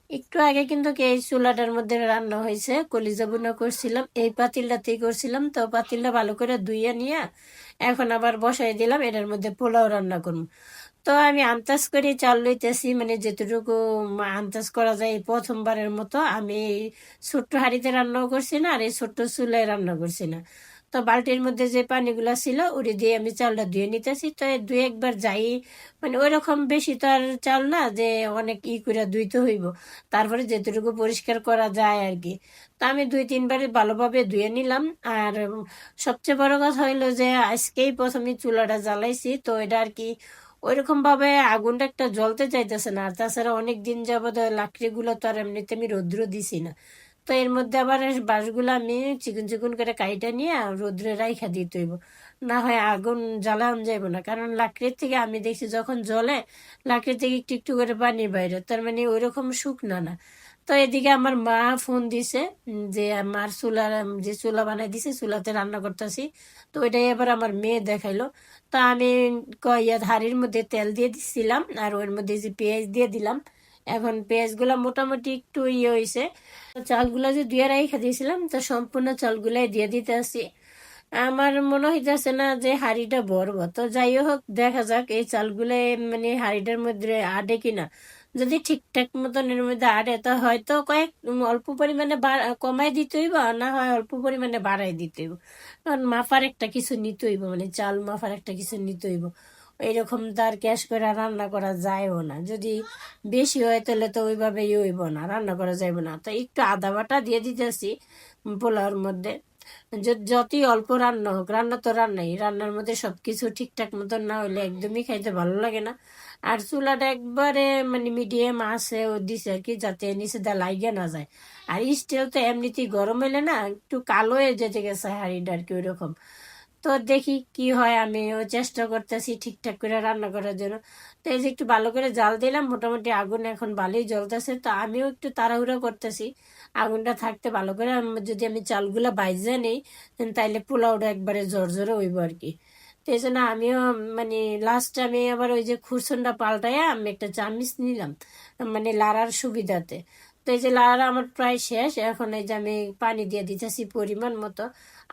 একটু আগে কিন্তু এই চুলাটার মধ্যে রান্না হয়েছে, কলিজা ভুনা করছিলাম, এই পাতিলটাতেই করছিলাম। তো পাতিলটা ভালো করে ধুইয়া নিয়ে এখন আবার বসাই দিলাম, এটার মধ্যে পোলাও রান্না করবো। তো আমি আন্দাজ করে চাল লইতেছি, মানে যেটুকু আন্দাজ করা যায়। এই প্রথমবারের মতো আমি এই ছোট্ট হাঁড়িতে রান্নাও করছি না, আর এই ছোট্ট চুলায় রান্না করছি না। তো বালতির মধ্যে যে পানিগুলা ছিল ওটি দিয়ে আমি চালটা ধুয়ে নিতেছি। তো এই দুই একবার যাই, মানে ওই রকম বেশি তো আর চাল না যে অনেক করে ধুইতে হইব। তারপরে যেটুকু পরিষ্কার করা যায় আর কি। তো আমি দুই তিনবার ভালোভাবে ধুয়ে নিলাম। আর সবচেয়ে বড় কথা হইলো যে আজকেই প্রথমে চুলাটা জ্বালাইছি, তো এটা আর কি ওইরকম ভাবে আগুনটা একটা জ্বলতে চাইতেছে না। আর তাছাড়া অনেক দিন যাবত লাকড়িগুলো তো আর এমনিতে আমি রৌদ্র দিছি না। তো এর মধ্যে আবার বাঁশগুলো আমি চিকন চিকন করে কাইটা নিয়ে রৌদ্রে রাইখা দিতে হইব, না হয় আগুন জ্বালান যাইব না। কারণ লাকড়ির থেকে আমি দেখছি যখন জ্বলে লাকড়ি থেকে একটু একটু করে পানি বাইরে, তার মানে ওইরকম শুকনা না। তো এদিকে আমার মা ফোন দিছে, যে আমার যে চুলা বানাই দিছে চুলাতে রান্না করতেছি। তো ওইটাই এবার আমার মেয়ে দেখাইলো। তা আমি হাঁড়ির মধ্যে তেল দিয়ে দিছিলাম, আর ওর মধ্যে যে পেঁয়াজ দিয়ে দিলাম। এখন পেঁয়াজগুলা মোটামুটি একটু হয়েছে। চালগুলা যে ধুয়ে রেখে দিয়েছিলাম, তো সম্পূর্ণ চালগুলাই দিয়ে দিতে আসি। আমার মনে হইতেছে না যে হাঁড়িটা ভরবো। তো যাই হোক, দেখা যাক এই চালগুলো মানে হাঁড়িটার মধ্যে আটে কিনা। যদি ঠিকঠাক মতন এর মধ্যে আটে তো হয়তো অল্প পরিমাণে কমাই দিতে হইব, আর না হয় অল্প পরিমাণে বাড়াই দিতে হইব। কারণ মাফার একটা কিছু নিতে হইব, মানে চাল মাফার একটা কিছু নিতে হইব। এইরকম তার ক্যাশ করে রান্না করা যায়ও না। যদি বেশি হয় তাহলে তো ওইভাবেই হইব না, রান্না করা যাইব না। তো একটু আদা বাটা দিয়ে দিতেছি পোলাওর মধ্যে। যতই অল্প রান্না হোক, রান্না তো রান্নাই, রান্নার মধ্যে সবকিছু ঠিকঠাক মতন না হইলে একদমই খাইতে ভালো লাগে না। আর চুলাটা একবারে মানে মিডিয়াম আছে ও দিছে আর কি, যাতে নিচে দা লাইগে না যায়। আর স্টিল তো এমনিতেই গরম হইলে না একটু কালো হয়ে যেতে গেছে হাঁড়িটা আর কি ওইরকম। তো দেখি কি হয়, আমিও চেষ্টা করতেছি ঠিকঠাক করে রান্না করার জন্য। তো এই যে একটু ভালো করে জাল দিলাম, মোটামুটি আগুন এখন ভালোই জ্বলতেছে। তো আমিও একটু তাড়াহুড়ো করতেছি আগুনটা থাকতে ভালো করে। যদি আমি চালগুলা বাইজে নেই তাইলে পোলাওটা একবারে জোরে হইব আর কি। তো এই জন্য আমিও মানে লাস্ট আমি আবার ওই যে খুরসনটা পাল্টাইয়া আমি একটা চামিচ নিলাম, মানে লাড়ার সুবিধাতে। তো এই যে লাড়া আমার প্রায় শেষ, এখন এই যে আমি পানি দিয়ে দিতেছি পরিমাণ মতো।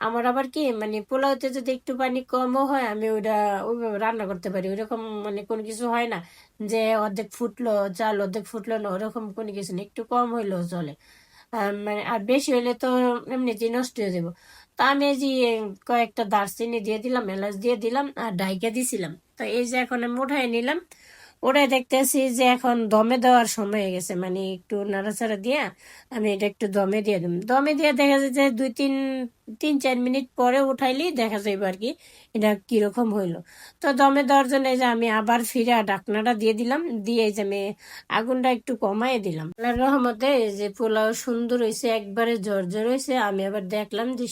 আমার আবার কি মানে পোলাওতে যদি একটু পানি কমও হয় আমি ওইটা ওইভাবে রান্না করতে পারি। ওইরকম মানে কোনো কিছু হয় না যে অর্ধেক ফুটলো চাল অর্ধেক ফুটলো না, ওরকম কোনো কিছু না, একটু কম হইলেও চলে। মানে আর বেশি হইলে তো এমনিতেই নষ্ট হয়ে যাবো। তা আমি এই যে কয়েকটা দারচিনি দিয়ে দিলাম, এলাচ দিয়ে দিলাম, আর ডাইকা দিছিলাম। তো এই যে এখন আমি উঠাই নিলাম। ওটাই দেখতেছি যে এখন দমে দেওয়ার সময় হয়ে গেছে, মানে একটু নাড়াচাড়া দিয়ে আমি এটা একটু দমে দিয়ে দিলাম। দমে দিয়ে দেখা যায় যে দুই তিন তিন চার মিনিট পরে উঠাইলেই দেখা যাইব আর কি এটা কিরকম হইলো। তো দমে দেওয়ার জন্য এই যে আমি আবার ফিরে ঢাকনাটা দিয়ে দিলাম, দিয়ে এই যে আমি আগুনটা একটু কমাই দিলাম। আল্লাহর রহমতে এই যে পোলাও সুন্দর হয়েছে, একবারে জর্জর হয়েছে। আমি আবার দেখলাম যে